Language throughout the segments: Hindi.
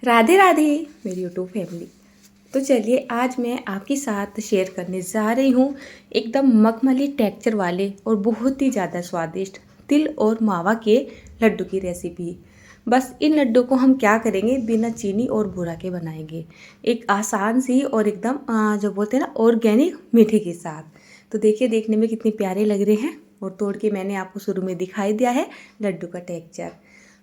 राधे राधे मेरी यूट्यूब फैमिली। तो चलिए आज मैं आपके साथ शेयर करने जा रही हूँ एकदम मखमली टेक्सचर वाले और बहुत ही ज़्यादा स्वादिष्ट तिल और मावा के लड्डू की रेसिपी। बस इन लड्डू को हम क्या करेंगे, बिना चीनी और बूरा के बनाएंगे, एक आसान सी और एकदम जो बोलते हैं ना ऑर्गेनिक मीठे के साथ। तो देखिए देखने में कितने प्यारे लग रहे हैं और तोड़ के मैंने आपको शुरू में दिखाई दिया है लड्डू का टेक्सचर।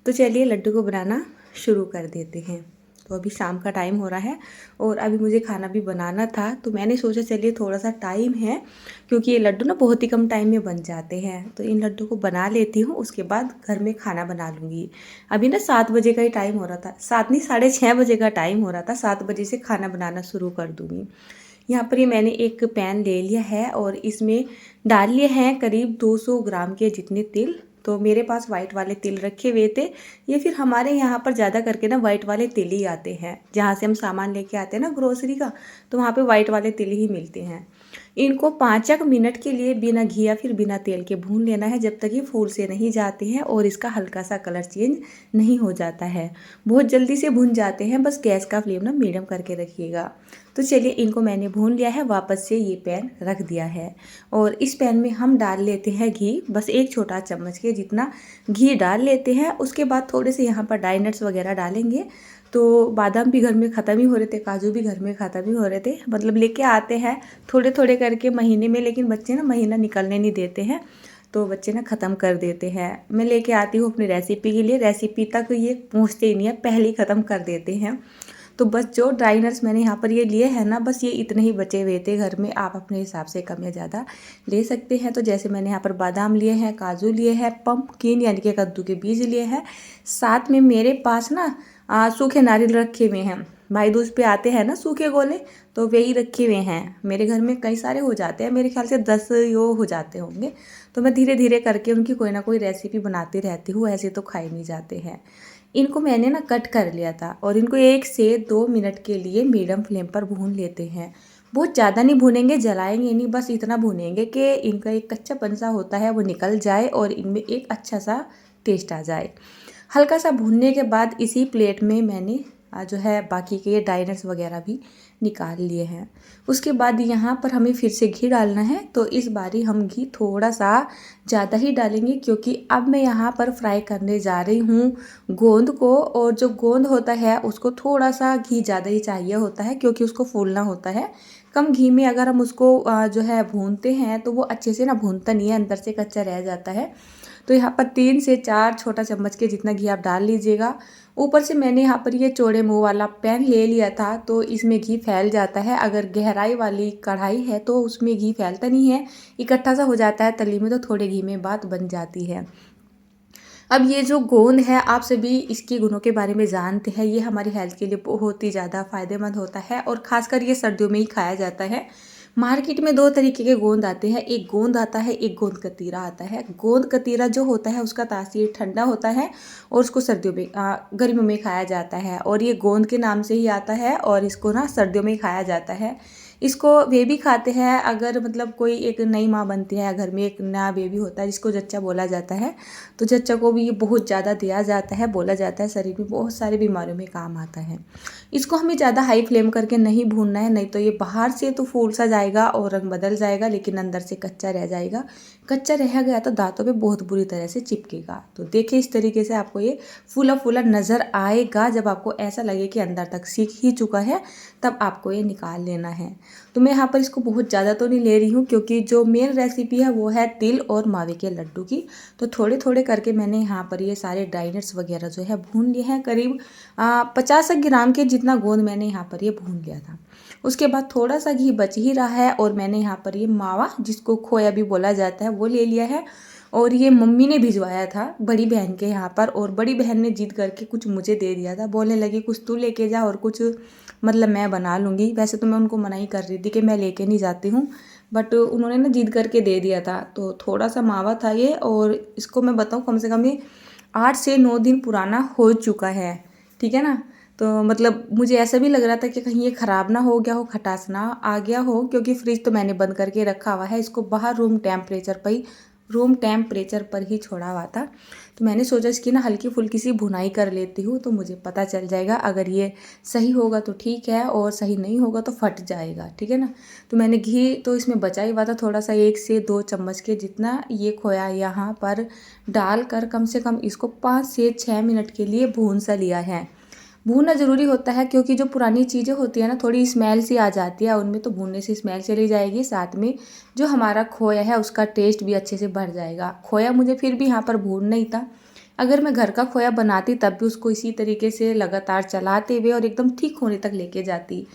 तो चलिए लड्डू को बनाना शुरू कर देते हैं। तो अभी शाम का टाइम हो रहा है और अभी मुझे खाना भी बनाना था, तो मैंने सोचा चलिए थोड़ा सा टाइम है क्योंकि ये लड्डू ना बहुत ही कम टाइम में बन जाते हैं, तो इन लड्डू को बना लेती हूँ, उसके बाद घर में खाना बना लूँगी। अभी ना 7 बजे का ही टाइम हो रहा था, 7 नहीं 6:30 बजे का टाइम हो रहा था, 7 बजे से खाना बनाना शुरू कर दूँगी। यहाँ पर ये मैंने एक पैन ले लिया है और इसमें डाल लिए हैं करीब 200 ग्राम के जितने तिल। तो मेरे पास वाइट वाले तिल रखे हुए थे, ये फिर हमारे यहाँ पर ज़्यादा करके ना वाइट वाले तिल ही आते हैं, जहाँ से हम सामान लेके आते हैं ना ग्रोसरी का, तो वहाँ पे वाइट वाले तिल ही मिलते हैं। इनको 5 मिनट के लिए बिना घी या फिर बिना तेल के भून लेना है, जब तक ये फूल से नहीं जाते हैं और इसका हल्का सा कलर चेंज नहीं हो जाता है। बहुत जल्दी से भून जाते हैं, बस गैस का फ्लेम ना मीडियम करके रखिएगा। तो चलिए इनको मैंने भून लिया है, वापस से ये पैन रख दिया है और इस पैन में हम डाल लेते हैं घी, बस एक छोटा चम्मच के जितना घी डाल लेते हैं। उसके बाद थोड़े से यहाँ पर ड्राई नट्स वगैरह डालेंगे। तो बादाम भी घर में ख़त्म ही हो रहे थे, काजू भी घर में ख़त्म ही हो रहे थे, मतलब लेके आते हैं थोड़े थोड़े करके महीने में, लेकिन बच्चे ना महीना निकलने नहीं देते हैं, तो बच्चे ना ख़त्म कर देते हैं। मैं लेके आती हूँ अपनी रेसिपी के लिए, रेसिपी तक ये पहुँचते ही नहीं है, पहले ही ख़त्म कर देते हैं। तो बस जो ड्राई नट्स मैंने यहाँ पर ये लिए हैं ना, बस ये इतने ही बचे हुए थे घर में, आप अपने हिसाब से कम या ज़्यादा ले सकते हैं। तो जैसे मैंने यहाँ पर बादाम लिए हैं, काजू लिए हैं, पम्पकिन यानी कि कद्दू के बीज लिए हैं, साथ में मेरे पास ना सूखे नारियल रखे हुए हैं। भाई दूज पे आते हैं ना सूखे गोले, तो वही रखे हुए हैं। मेरे घर में कई सारे हो जाते हैं, मेरे ख्याल से 10 यो हो जाते होंगे। तो मैं धीरे धीरे करके उनकी कोई ना कोई रेसिपी बनाती रहती हूँ, ऐसे तो खाए नहीं जाते हैं। इनको मैंने ना कट कर लिया था और इनको 1 से 2 मिनट के लिए मीडियम फ्लेम पर भून लेते हैं। बहुत ज़्यादा नहीं भूनेंगे, जलाएंगे नहीं, बस इतना भूनेंगे कि इनका एक कच्चापन सा होता है वो निकल जाए और इनमें एक अच्छा सा टेस्ट आ जाए। हल्का सा भूनने के बाद इसी प्लेट में मैंने जो है बाकी के ड्राई नट्स वगैरह भी निकाल लिए हैं। उसके बाद यहाँ पर हमें फिर से घी डालना है, तो इस बारी हम घी थोड़ा सा ज़्यादा ही डालेंगे क्योंकि अब मैं यहाँ पर फ्राई करने जा रही हूँ गोंद को, और जो गोंद होता है उसको थोड़ा सा घी ज़्यादा ही चाहिए होता है क्योंकि उसको फूलना होता है। कम घी में अगर हम उसको जो है भूनते हैं तो वो अच्छे से ना भूनता नहीं है, अंदर से कच्चा रह जाता है। तो यहाँ पर 3 से 4 छोटा चम्मच के जितना घी आप डाल लीजिएगा। ऊपर से मैंने यहाँ पर ये चौड़े मुँह वाला पैन ले लिया था, तो इसमें घी फैल जाता है। अगर गहराई वाली कढ़ाई है तो उसमें घी फैलता नहीं है, इकट्ठा सा हो जाता है तली में, तो थोड़े घी में बात बन जाती है। अब ये जो गोंद है, आप सभी इसके गुणों के बारे में जानते हैं, ये हमारी हेल्थ के लिए बहुत ही ज़्यादा फायदेमंद होता है और ख़ासकर ये सर्दियों में ही खाया जाता है। मार्केट में 2 तरीके के गोंद आते हैं, एक गोंद आता है, एक गोंद कतीरा आता है। गोंद कतीरा जो होता है उसका तासीर ठंडा होता है और उसको सर्दियों में गर्मियों में खाया जाता है, और ये गोंद के नाम से ही आता है और इसको ना सर्दियों में ही खाया जाता है। इसको वे भी खाते हैं अगर मतलब कोई एक नई माँ बनती है, घर में एक नया बेबी होता है जिसको जच्चा बोला जाता है, तो जच्चा को भी ये बहुत ज़्यादा दिया जाता है, बोला जाता है, शरीर में बहुत सारी बीमारियों में काम आता है। इसको हमें ज़्यादा हाई फ्लेम करके नहीं भूनना है, नहीं तो ये बाहर से तो फूल सा जाएगा और रंग बदल जाएगा, लेकिन अंदर से कच्चा रह जाएगा। कच्चा रह गया तो दांतों पे बहुत बुरी तरह से चिपकेगा। तो देखिए इस तरीके से आपको ये फूला फूला नज़र आएगा। जब आपको ऐसा लगे कि अंदर तक सीख ही चुका है, तब आपको ये निकाल लेना है। तो मैं यहाँ पर इसको बहुत ज़्यादा तो नहीं ले रही हूँ क्योंकि जो मेन रेसिपी है वो है तिल और मावे के लड्डू की। तो थोड़े थोड़े करके मैंने यहाँ पर ये सारे ड्राई नट्स वगैरह जो है भून लिए हैं। करीब 50 ग्राम के जितना गोंद मैंने यहाँ पर ये भून लिया था। उसके बाद थोड़ा सा घी बच ही रहा है और मैंने यहाँ पर ये मावा, जिसको खोया भी बोला जाता है, वो ले लिया है। और ये मम्मी ने भिजवाया था बड़ी बहन के यहाँ पर, और बड़ी बहन ने जिद करके कुछ मुझे दे दिया था, बोलने लगी कुछ तू लेके जा और कुछ मतलब मैं बना लूँगी। वैसे तो मैं उनको मना ही कर रही थी कि मैं लेके नहीं जाती हूँ, बट उन्होंने ना जिद करके दे दिया था। तो थोड़ा सा मावा था ये, और इसको मैं बताऊँ कम से कम ये 8 से 9 दिन पुराना हो चुका है, ठीक है ना। तो मतलब मुझे ऐसा भी लग रहा था कि कहीं ये ख़राब ना हो गया हो, खटास ना आ गया हो, क्योंकि फ्रिज तो मैंने बंद करके रखा हुआ है, इसको बाहर रूम टेम्परेचर पर ही रूम टेम्परेचर पर ही छोड़ा हुआ था। तो मैंने सोचा इसकी ना हल्की फुल्की सी भुनाई कर लेती हूँ, तो मुझे पता चल जाएगा अगर ये सही होगा तो ठीक है और सही नहीं होगा तो फट जाएगा, ठीक है ना। तो मैंने घी तो इसमें बचा ही हुआ था थोड़ा सा, 1 से 2 चम्मच के जितना। ये खोया यहाँ पर डालकर कम से कम इसको 5 से 6 मिनट के लिए भून सा लिया है। भूनना ज़रूरी होता है क्योंकि जो पुरानी चीज़ें होती है ना, थोड़ी स्मेल सी आ जाती है उनमें, तो भूनने से स्मेल चली जाएगी, साथ में जो हमारा खोया है उसका टेस्ट भी अच्छे से बढ़ जाएगा। खोया मुझे फिर भी यहाँ पर भूनना ही था। अगर मैं घर का खोया बनाती तब भी उसको इसी तरीके से लगातार चलाते हुए और एकदम ठीक होने तक लेके जाती।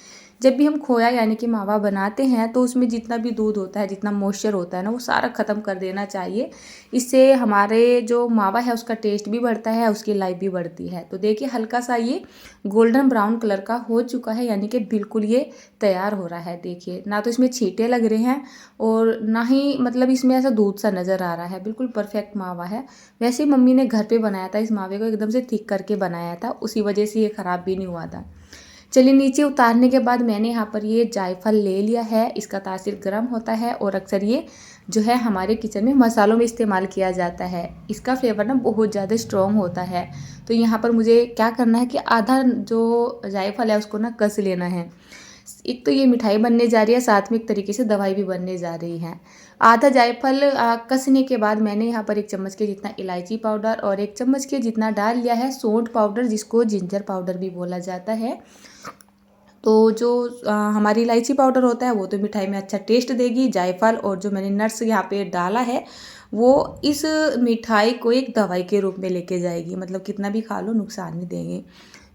जब भी हम खोया यानी कि मावा बनाते हैं तो उसमें जितना भी दूध होता है, जितना मॉइस्चर होता है ना, वो सारा ख़त्म कर देना चाहिए। इससे हमारे जो मावा है उसका टेस्ट भी बढ़ता है, उसकी लाइफ भी बढ़ती है। तो देखिए हल्का सा ये गोल्डन ब्राउन कलर का हो चुका है, यानी कि बिल्कुल ये तैयार हो रहा है। देखिए ना तो इसमें छींटे लग रहे हैं और ना ही मतलब इसमें ऐसा दूध सा नज़र आ रहा है। बिल्कुल परफेक्ट मावा है। वैसे ही मम्मी ने घर पे बनाया था, इस मावे को एकदम से थिक करके बनाया था, उसी वजह से ये ख़राब भी नहीं हुआ था। चलिए नीचे उतारने के बाद मैंने यहाँ पर ये जायफल ले लिया है। इसका तासीर गर्म होता है और अक्सर ये जो है हमारे किचन में मसालों में इस्तेमाल किया जाता है। इसका फ्लेवर ना बहुत ज़्यादा स्ट्रॉन्ग होता है। तो यहाँ पर मुझे क्या करना है कि आधा जो जायफल है उसको ना कस लेना है। एक तो ये मिठाई बनने जा रही है, साथ में एक तरीके से दवाई भी बनने जा रही है। आधा जायफल कसने के बाद मैंने यहाँ पर 1 चम्मच के जितना इलायची पाउडर और 1 चम्मच के जितना डाल लिया है सौंठ पाउडर, जिसको जिंजर पाउडर भी बोला जाता है। तो जो हमारी इलायची पाउडर होता है वो तो मिठाई में अच्छा टेस्ट देगी। जायफल और जो मैंने नट्स यहाँ पे डाला है वो इस मिठाई को एक दवाई के रूप में लेके जाएगी, मतलब कितना भी खा लो नुकसान नहीं देंगे।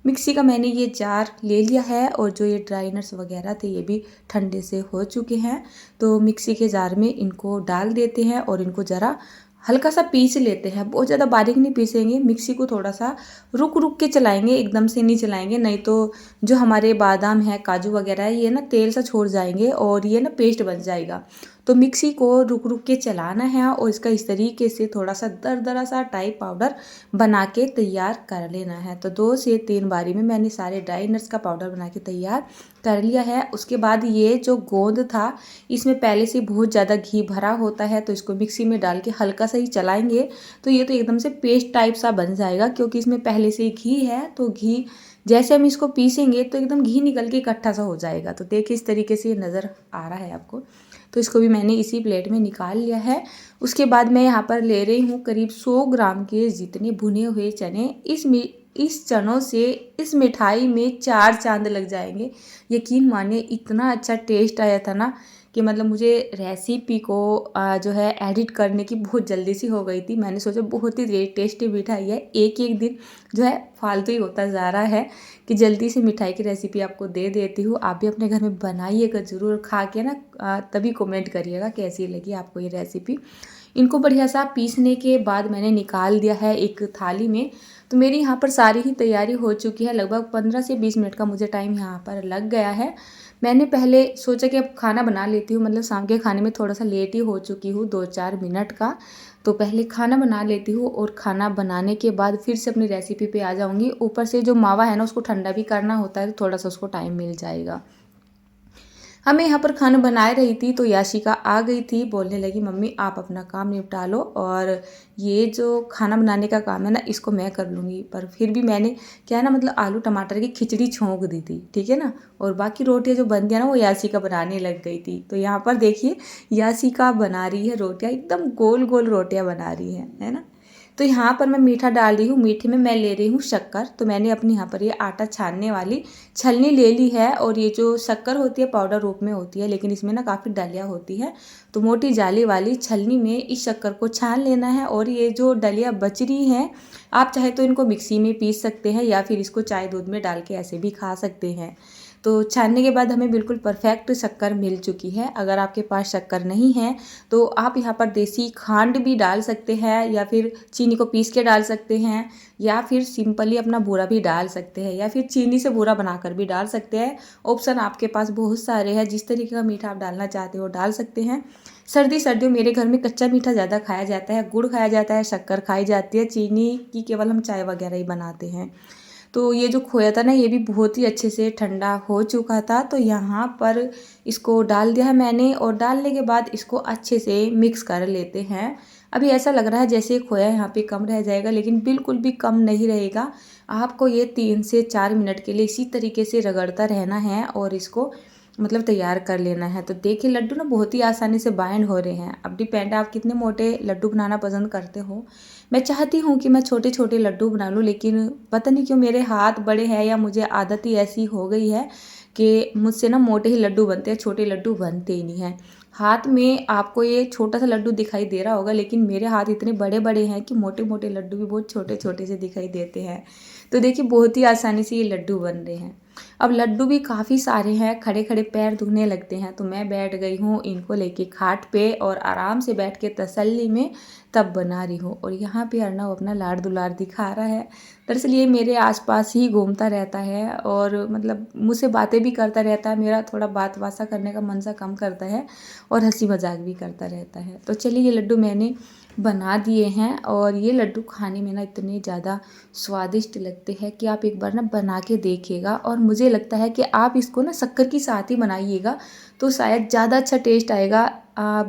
मिक्सी का मैंने ये जार ले लिया है और जो ये ड्राई नट्स वगैरह थे ये भी ठंडे से हो चुके हैं। तो मिक्सी के जार में इनको डाल देते हैं और इनको ज़रा हल्का सा पीस लेते हैं। बहुत ज़्यादा बारीक नहीं पीसेंगे, मिक्सी को थोड़ा सा रुक रुक के चलाएंगे, एकदम से नहीं चलाएंगे, नहीं तो जो हमारे बादाम है, काजू वगैरह है, ये ना तेल सा छोड़ जाएंगे और ये ना पेस्ट बन जाएगा। तो मिक्सी को रुक रुक के चलाना है और इसका इस तरीके से थोड़ा सा दरदरा सा टाइप पाउडर बना के तैयार कर लेना है। तो 2 से 3 बारी में मैंने सारे ड्राई नट्स का पाउडर बना के तैयार कर लिया है। उसके बाद ये जो गोंद था इसमें पहले से बहुत ज़्यादा घी भरा होता है, तो इसको मिक्सी में डाल के हल्का सा ही चलाएंगे तो ये तो एकदम से पेस्ट टाइप सा बन जाएगा, क्योंकि इसमें पहले से ही घी है। तो घी जैसे हम इसको पीसेंगे तो एकदम घी निकल के इकट्ठा सा हो जाएगा। तो देखिए इस तरीके से ये नज़र आ रहा है आपको। तो इसको भी मैंने इसी प्लेट में निकाल लिया है। उसके बाद मैं यहाँ पर ले रही हूँ करीब 100 ग्राम के जितने भुने हुए चने। इस चनों से इस मिठाई में 4 चांद लग जाएंगे। यकीन मानिए इतना अच्छा टेस्ट आया था ना कि मतलब मुझे रेसिपी को जो है एडिट करने की बहुत जल्दी सी हो गई थी। मैंने सोचा बहुत ही टेस्टी मिठाई है, एक एक दिन जो है फालतू ही होता जा रहा है कि जल्दी से मिठाई की रेसिपी आपको दे देती हूँ। आप भी अपने घर में बनाइएगा ज़रूर, खा के ना तभी कमेंट करिएगा कैसी लगी आपको ये रेसिपी। इनको बढ़िया सा पीसने के बाद मैंने निकाल दिया है एक थाली में। तो मेरी यहाँ पर सारी ही तैयारी हो चुकी है। लगभग 15 से 20 मिनट का मुझे टाइम यहाँ पर लग गया है। मैंने पहले सोचा कि अब खाना बना लेती हूँ, मतलब शाम के खाने में थोड़ा सा लेट ही हो चुकी हूँ 2-4 मिनट का। तो पहले खाना बना लेती हूँ और खाना बनाने के बाद फिर से अपनी रेसिपी पे आ जाऊँगी। ऊपर से जो मावा है ना उसको ठंडा भी करना होता है, तो थोड़ा सा उसको टाइम मिल जाएगा। हमें यहाँ पर खाना बनाए रही थी तो याशिका आ गई थी, बोलने लगी मम्मी आप अपना काम निपटा लो और ये जो खाना बनाने का काम है ना इसको मैं कर लूँगी। पर फिर भी मैंने क्या है ना, मतलब आलू टमाटर की खिचड़ी छोंक दी थी, ठीक है ना, और बाकी रोटियाँ जो बनती है ना वो याशिका बनाने लग गई थी। तो यहाँ पर देखिए याशिका बना रही है रोटियाँ, एकदम गोल गोल रोटियाँ बना रही है ना। तो यहाँ पर मैं मीठा डाल रही हूँ, मीठे में मैं ले रही हूँ शक्कर। तो मैंने अपनी यहाँ पर ये आटा छानने वाली छलनी ले ली है और ये जो शक्कर होती है पाउडर रूप में होती है, लेकिन इसमें ना काफ़ी डलिया होती है। तो मोटी जाली वाली छलनी में इस शक्कर को छान लेना है। और ये जो डलिया बच रही है आप चाहे तो इनको मिक्सी में पीस सकते हैं या फिर इसको चाय दूध में डाल के ऐसे भी खा सकते हैं। तो छानने के बाद हमें बिल्कुल परफेक्ट शक्कर मिल चुकी है। अगर आपके पास शक्कर नहीं है तो आप यहाँ पर देसी खांड भी डाल सकते हैं या फिर चीनी को पीस के डाल सकते हैं या फिर सिंपली अपना बूरा भी डाल सकते हैं या फिर चीनी से बूरा बनाकर भी डाल सकते हैं। ऑप्शन आपके पास बहुत सारे हैं, जिस तरीके का मीठा आप डालना चाहते हो डाल सकते हैं। सर्दियों मेरे घर में कच्चा मीठा ज़्यादा खाया जाता है, गुड़ खाया जाता है, शक्कर खाई जाती है, चीनी की केवल हम चाय वगैरह ही बनाते हैं। तो ये जो खोया था ना ये भी बहुत ही अच्छे से ठंडा हो चुका था। तो यहाँ पर इसको डाल दिया है मैंने और डालने के बाद इसको अच्छे से मिक्स कर लेते हैं। अभी ऐसा लग रहा है जैसे खोया यहाँ पे कम रह जाएगा, लेकिन बिल्कुल भी कम नहीं रहेगा। आपको ये 3 से 4 मिनट के लिए इसी तरीके से रगड़ता रहना है और इसको मतलब तैयार कर लेना है। तो देखिए लड्डू ना बहुत ही आसानी से बाइंड हो रहे हैं। अब डिपेंड है आप कितने मोटे लड्डू बनाना पसंद करते हो। मैं चाहती हूँ कि मैं छोटे छोटे लड्डू बना लूँ, लेकिन पता नहीं क्यों मेरे हाथ बड़े हैं या मुझे आदत ही ऐसी हो गई है कि मुझसे ना मोटे ही लड्डू बनते हैं, छोटे लड्डू बनते ही नहीं हैं। हाथ में आपको ये छोटा सा लड्डू दिखाई दे रहा होगा, लेकिन मेरे हाथ इतने बड़े बड़े हैं कि मोटे मोटे लड्डू भी बहुत छोटे छोटे से दिखाई देते हैं। तो देखिए बहुत ही आसानी से ये लड्डू बन रहे हैं। अब लड्डू भी काफ़ी सारे हैं, खड़े खड़े पैर दुखने लगते हैं, तो मैं बैठ गई हूँ इनको लेके खाट पे और आराम से बैठ के तसल्ली में तब बना रही हूँ। और यहाँ पे अर्नव अपना लाड़ दुलार दिखा रहा है। दरअसल ये मेरे आसपास ही घूमता रहता है और मतलब मुझसे बातें भी करता रहता है, मेरा थोड़ा बात वासा करने का मन सा कम करता है और हंसी मजाक भी करता रहता है। तो चलिए ये लड्डू मैंने बना दिए हैं और ये लड्डू खाने में ना इतने ज़्यादा स्वादिष्ट लगते हैं कि आप एक बार ना बना के देखिएगा। और मुझे लगता है कि आप इसको ना शक्कर के साथ ही बनाइएगा तो शायद ज़्यादा अच्छा टेस्ट आएगा।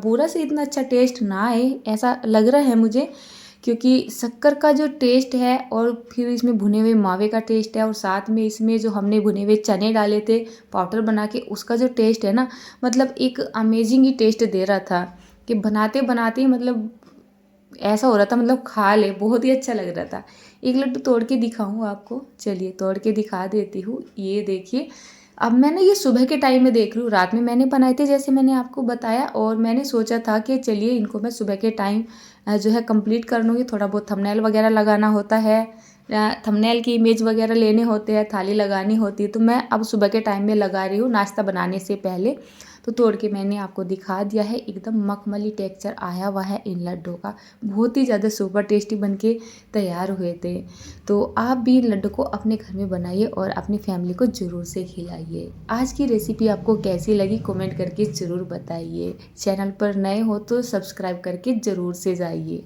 बूरा से इतना अच्छा टेस्ट ना आए ऐसा लग रहा है मुझे, क्योंकि शक्कर का जो टेस्ट है और फिर इसमें भुने हुए मावे का टेस्ट है और साथ में इसमें जो हमने भुने हुए चने डाले थे पाउडर बना के, उसका जो टेस्ट है ना मतलब एक अमेजिंग ही टेस्ट दे रहा था कि बनाते बनाते मतलब ऐसा हो रहा था मतलब खा ले, बहुत ही अच्छा लग रहा था। एक लड्डू तोड़ के दिखाऊं आपको, चलिए तोड़ के दिखा देती हूँ। ये देखिए, अब मैं ना ये सुबह के टाइम में देख रही हूँ, रात में मैंने बनाए थे जैसे मैंने आपको बताया, और मैंने सोचा था कि चलिए इनको मैं सुबह के टाइम जो है कंप्लीट कर लूँगी। थोड़ा बहुत थंबनेल वगैरह लगाना होता है, थंबनेल की इमेज वगैरह लेने होते हैं, थाली लगानी होती है, तो मैं अब सुबह के टाइम में लगा रही हूँ नाश्ता बनाने से पहले। तो तोड़ के मैंने आपको दिखा दिया है, एकदम मखमली टेक्सचर आया हुआ है इन लड्डू का, बहुत ही ज़्यादा सुपर टेस्टी बनके तैयार हुए थे। तो आप भी इन लड्डू को अपने घर में बनाइए और अपनी फैमिली को ज़रूर से खिलाइए। आज की रेसिपी आपको कैसी लगी कमेंट करके ज़रूर बताइए। चैनल पर नए हो तो सब्सक्राइब करके ज़रूर से जाइए।